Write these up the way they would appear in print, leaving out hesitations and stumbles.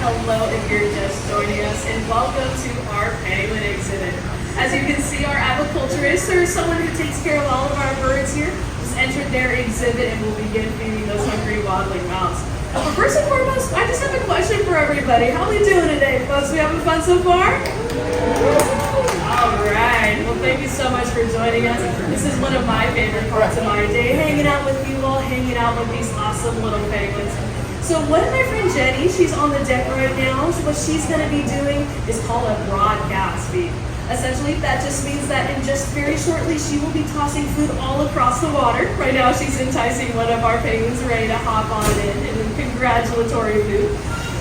hello if you're just joining us, and welcome to our penguin exhibit. As you can see, our aviculturist, or someone who takes care of all of our birds here, just entered their exhibit and will begin feeding those hungry waddling mouths. But first and foremost, I just have a question for everybody. How are we doing today, folks? We having fun so far? All right. Well, thank you so much for joining us. This is one of my favorite parts of my day, hanging out with you all, hanging out with these awesome little penguins. So one of my friend Jenny, she's on the deck right now. So what she's going to be doing is called a broadcast feed. Essentially, that just means that in just very shortly, she will be tossing food all across the water. Right now, she's enticing one of our penguins ready to hop on in and congratulatory food.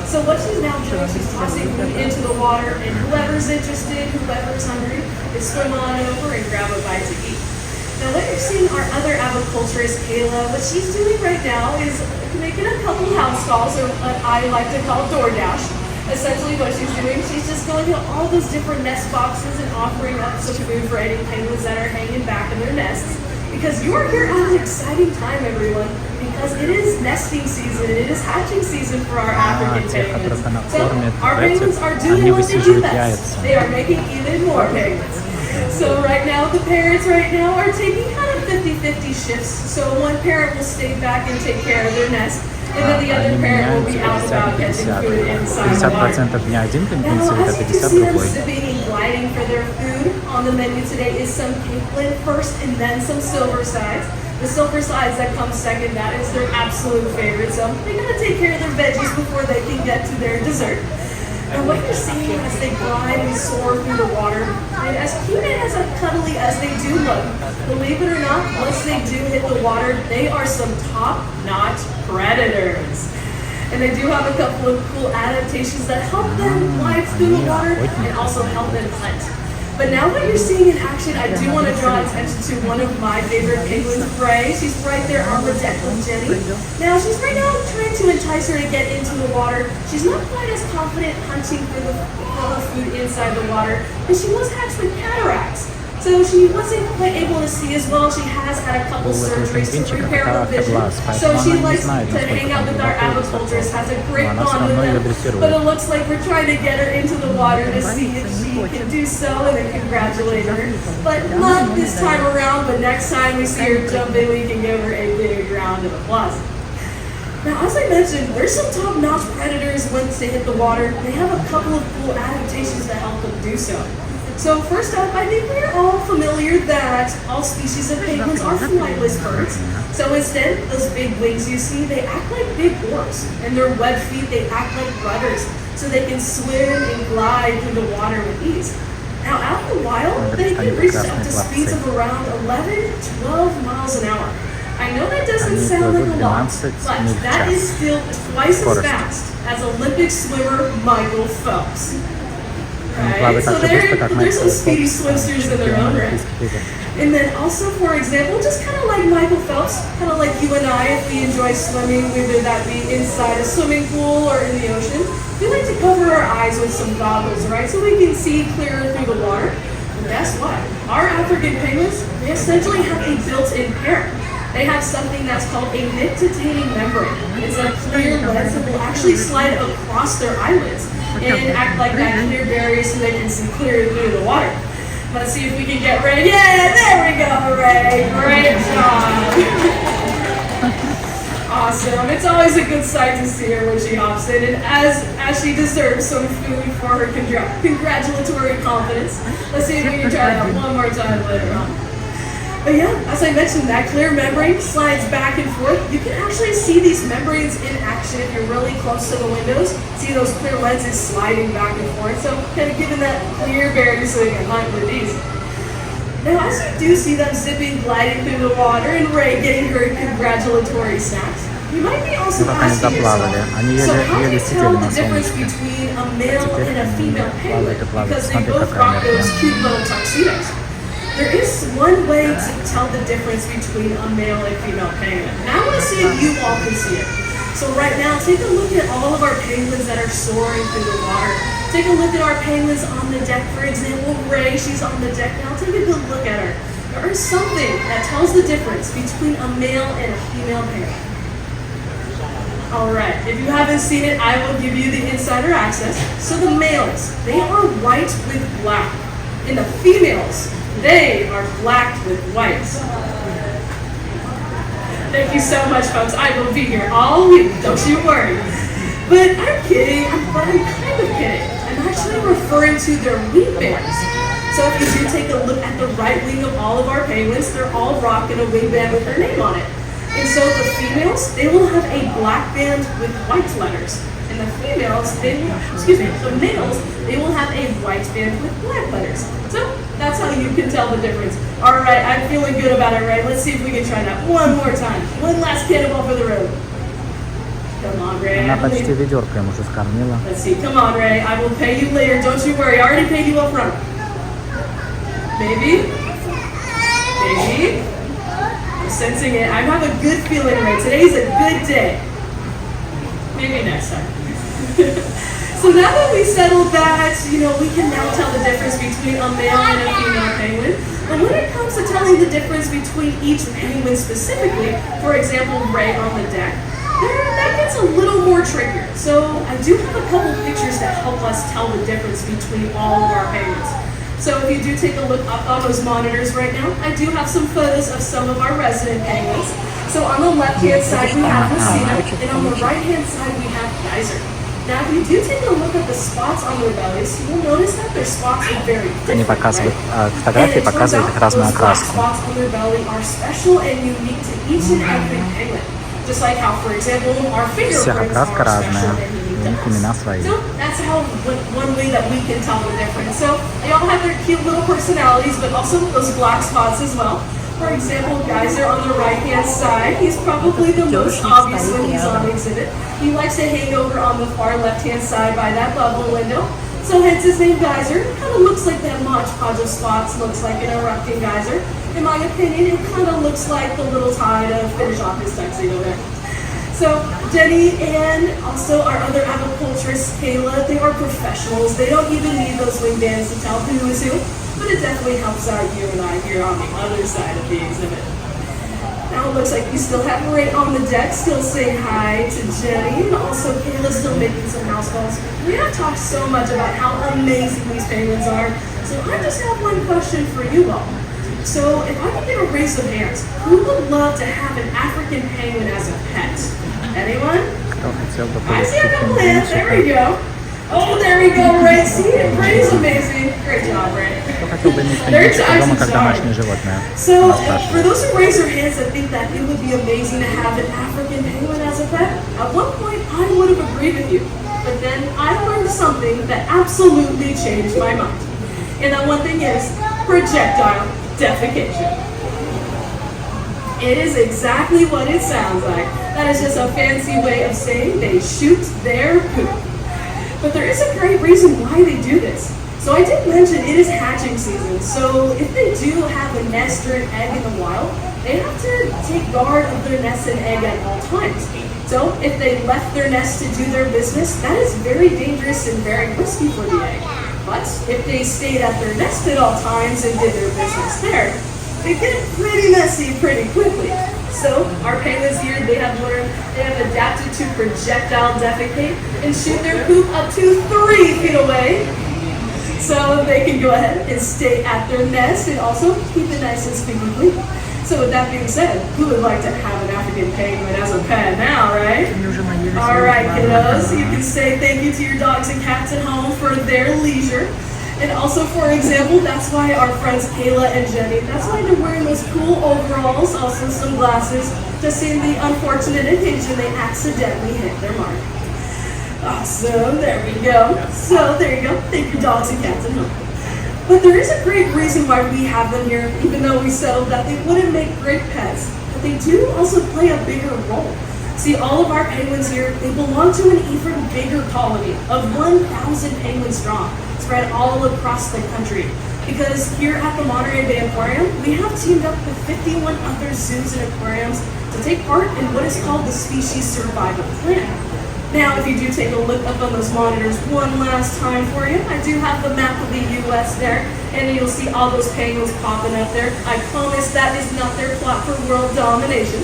So what she's now doing, she's tossing food into the water, and whoever's interested, whoever's hungry, is swim on over and grab a bite to eat. Now what you're seeing our other aviculturist, Kayla, what she's doing right now is making a couple house calls, or what I like to call DoorDash. Essentially what she's doing, she's just going to all those different nest boxes and offering up some food for any penguins that are hanging back in their nests. Because you're here at an exciting time, everyone, because it is nesting season, it is hatching season for our African penguins. So our penguins are doing what they do best. They are making even more penguins. So right now, the parents right now are taking kind of 50-50 shifts. So one parent will stay back and take care of their nest, and then the other parent will be out about catching food inside the water. Now, as you can see them sipping and gliding for their food, on the menu today is some pink first and then some silver sides. The silver sides that come second, that is their absolute favorite. So they gotta take care of their veggies before they can get to their dessert. And what you're seeing as they glide and soar through the water, and as cute and as cuddly as they do look, believe it or not, once they do hit the water, they are some top-notch predators. And they do have a couple of cool adaptations that help them glide through the water and also help them hunt. But now what you're seeing in action, I do want to draw attention to one of my favorite penguins, Ray. She's right there on the deck with Jenny. Now she's right now trying to entice her to get into the water. She's not quite as confident hunting for the food inside the water, and she was hatched with cataracts. So she wasn't quite able to see as well. She has had a couple surgeries to repair her vision. So she likes to hang out with our aviculturist, has a great bond with them. But it looks like we're trying to get her into the water to see if she can do so and then congratulate her. But not this time around, but next time we see her jump in, we can give her a big round of applause. Now, as I mentioned, there's some top-notch predators once they hit the water. They have a couple of cool adaptations to help them do so. So first up, I think we're all familiar that all species of penguins are flightless birds. So instead, those big wings you see, they act like big oars, and their webbed feet, they act like rudders, so they can swim and glide through the water with ease. Now, out in the wild, they can reach up to speeds of around 11 to 12 miles an hour. I know that doesn't sound like a lot, but that is still twice as fast as Olympic swimmer Michael Phelps. Right? So there's some speedy swimsters in their own right. And then also, for example, just kind of like Michael Phelps, kind of like you and I, if we enjoy swimming, whether that be inside a swimming pool or in the ocean, we like to cover our eyes with some goggles, right? So we can see clearer through the water. And guess what? Our African penguins, they essentially have a built-in pair. They have something that's called a nictitating membrane. It's a clear lens that will actually slide across their eyelids and act like that clear barrier so they can see clear through the water. Let's see if we can get Ray. Yeah, there we go, Ray. Great job. Awesome. It's always a good sight to see her when she hops in, and as she deserves some food for her congratulatory confidence. Let's see if we can try that one more time later on. But yeah, as I mentioned, that clear membrane slides back and forth. You can actually see these membranes in action if you're really close to the windows. See those clear lenses sliding back and forth. So kind of giving that clear barrier so they can hunt with these. Now, as you do see them zipping, gliding through the water, and Ray getting her congratulatory snacks, you might be also asking yourself, so how do you tell the difference between a male and a female penguin? Because they both rock those cute little tuxedos. There is one way to tell the difference between a male and female penguin. And I want to see if you all can see it. So right now, take a look at all of our penguins that are soaring through the water. Take a look at our penguins on the deck. For example, Ray, she's on the deck now. Take a good look at her. There is something that tells the difference between a male and a female penguin. Alright, if you haven't seen it, I will give you the insider access. So the males, they are white with black. And the females, they are black with white. Thank you so much, folks. I will be here all week, don't you worry. But I'm kidding, I'm kind of kidding. I'm actually referring to their wing bands. So if you do take a look at the right wing of all of our penguins, they're all rocking a wing band with their name on it. And so the females, they will have a black band with white letters. And the females, the males, they will have a white band with black letters. So that's how you can tell the difference. All right, I'm feeling good about it, right? Let's see if we can try that one more time. One last cannonball for the road. Come on, Ray. Она почти ведерко ему уже скормила. Let's see. Come on, Ray. I will pay you later. Don't you worry. I already paid you up front. Baby? Baby? I'm sensing it. I have a good feeling, Ray. Today's a good day. Maybe next time. So now that we settled that, we can now tell the difference between a male and a female penguin. But when it comes to telling the difference between each penguin specifically, for example, Ray on the deck, that gets a little more trickier. So I do have a couple pictures that help us tell the difference between all of our penguins. So if you do take a look up on those monitors right now, I do have some photos of some of our resident penguins. So on the left-hand side we have Lucina, and on the right-hand side we have Geyser. Now if you do take a look at the spots on their bellies, you'll notice that their spots are very different, right? Фотографии показывают их разную окраску. Spots on their belly are special and unique to each and every penguin. Just like how, for example, our fingerprints are special and unique to us. So that's how one way that we can tell the difference. So they all have their cute little personalities, but also those black spots as well. For example, Geyser on the right-hand side, he's probably the most obvious when he's on exhibit. He likes to hang over on the far left-hand side by that bubble window. So hence his name Geyser. It kind of looks like that Mod Podge of spots, looks like an erupting geyser. In my opinion, it kind of looks like the little tie to finish off his tuxedo there. So Jenny and also our other aviculturist, Kayla, they are professionals. They don't even need those wing bands to tell who is who, but it definitely helps out you and I here on the other side of the exhibit. Now it looks like we still have Ray on the deck, still saying hi to Jenny, and also Kayla's still making some house calls. We have talked so much about how amazing these penguins are, so I just have one question for you all. So if I could get a raise of hands, who would love to have an African penguin as a pet? Anyone? I see a couple hands. There we go. Oh, there we go, Ray. See, Ray's amazing. Great job, Ray. Third time's a charm. So for those who raise their hands that think that it would be amazing to have an African penguin as a pet, at one point I would have agreed with you. But then I learned something that absolutely changed my mind. And that one thing is projectile defecation. It is exactly what it sounds like. That is just a fancy way of saying they shoot their poop. But there is a great reason why they do this. So I did mention it is hatching season. So if they do have a nest or an egg in the wild, they have to take guard of their nest and egg at all times. So if they left their nest to do their business, that is very dangerous and very risky for the egg. But if they stayed at their nest at all times and did their business there, they get pretty messy pretty quickly. So our penguins here, they have adapted to projectile defecate and shoot their poop up to 3 feet away. So they can go ahead and stay at their nest and also keep it nice and squeaky clean. So with that being said, who would like to have an African penguin as a pet now, right? Alright, kiddos, you can say thank you to your dogs and cats at home for their leisure. And also, for example, that's why our friends Kayla and Jenny, that's why they're wearing those cool overalls, also some glasses, just in the unfortunate occasion they accidentally hit their mark. Awesome, there we go. So there you go, thank your dogs and cats at home. But there is a great reason why we have them here, even though we settled that they wouldn't make great pets. But they do also play a bigger role. See, all of our penguins here, they belong to an even bigger colony of 1,000 penguins strong, spread all across the country. Because here at the Monterey Bay Aquarium, we have teamed up with 51 other zoos and aquariums to take part in what is called the Species Survival Plan. Now, if you do take a look up on those monitors one last time for you, I do have the map of the U.S. there, and you'll see all those penguins popping up there. I promise that is not their plot for world domination.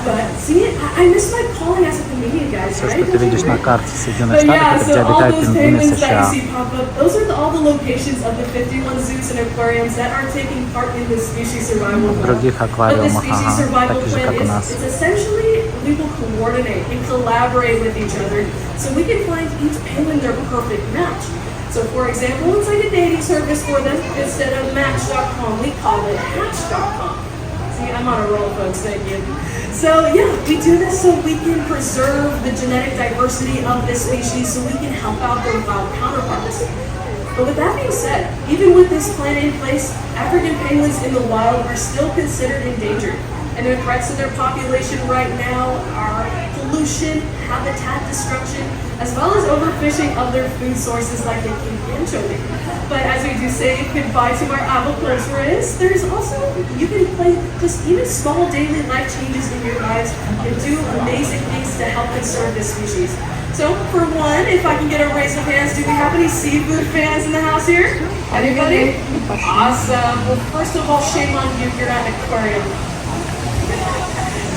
But see, I missed my calling as a comedian, guys. Все, Right? что ты видишь на карте Соединенных But yeah, Штатов, это где so all обитают those пингвины penguins that you США. see pop up, those are all the locations of the 51 zoos and aquariums that are taking part in the species survival В plan. других What the аквариумах, species ага, survival такие же, plan как у нас. is, it's essentially we will coordinate and collaborate with each other so we can find each penguin their perfect match. So for example, it's like a dating service for them. Instead of Match.com, we call it Hatch.com. See, I'm on a roll, folks, thank you. So yeah, we do this so we can preserve the genetic diversity of this species so we can help out their wild counterparts. But with that being said, even with this plan in place, African penguins in the wild are still considered endangered. And the threats to their population right now are pollution, habitat destruction, as well as overfishing of their food sources like the king anchovy. But as we do say goodbye to our aviculturists, there's also, you can play just even small daily life changes in your lives and do amazing things to help conserve this species. So for one, if I can get a raise of hands, do we have any seafood fans in the house here? Anybody? Awesome. Well, first of all, shame on you, you're at an aquarium.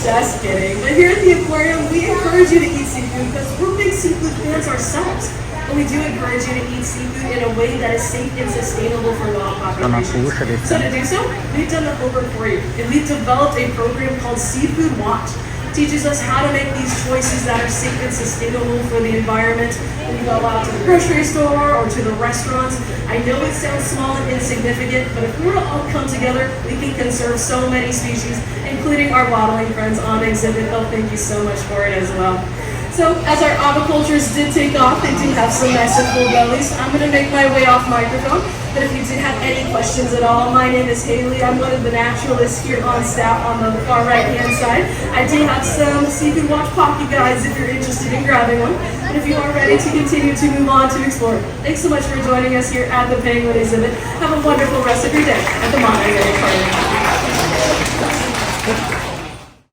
Just kidding. But here at the aquarium, we encourage you to eat seafood because we're big seafood fans ourselves. And we do encourage you to eat seafood in a way that is safe and sustainable for wild populations. So to do so, we've done the homework for you. And we've developed a program called Seafood Watch. It teaches us how to make these choices that are safe and sustainable for the environment when you go out to the grocery store or to the restaurants. I know it sounds small and insignificant, but if we were to all come together, we can conserve so many species, including our waddling friends on exhibit. They'll thank you so much for it as well. So as our aviculturists did take off, they do have some nice and full bellies. I'm going to make my way off microphone. But if you did have any questions at all, my name is Haley. I'm one of the naturalists here on staff on the far right-hand side. I do have some Seafood Watch pocket guides if you're interested in grabbing one. And if you are ready to continue to move on to explore. Thanks so much for joining us here at the Penguin exhibit. Have a wonderful rest of your day at the Monterey Aquarium.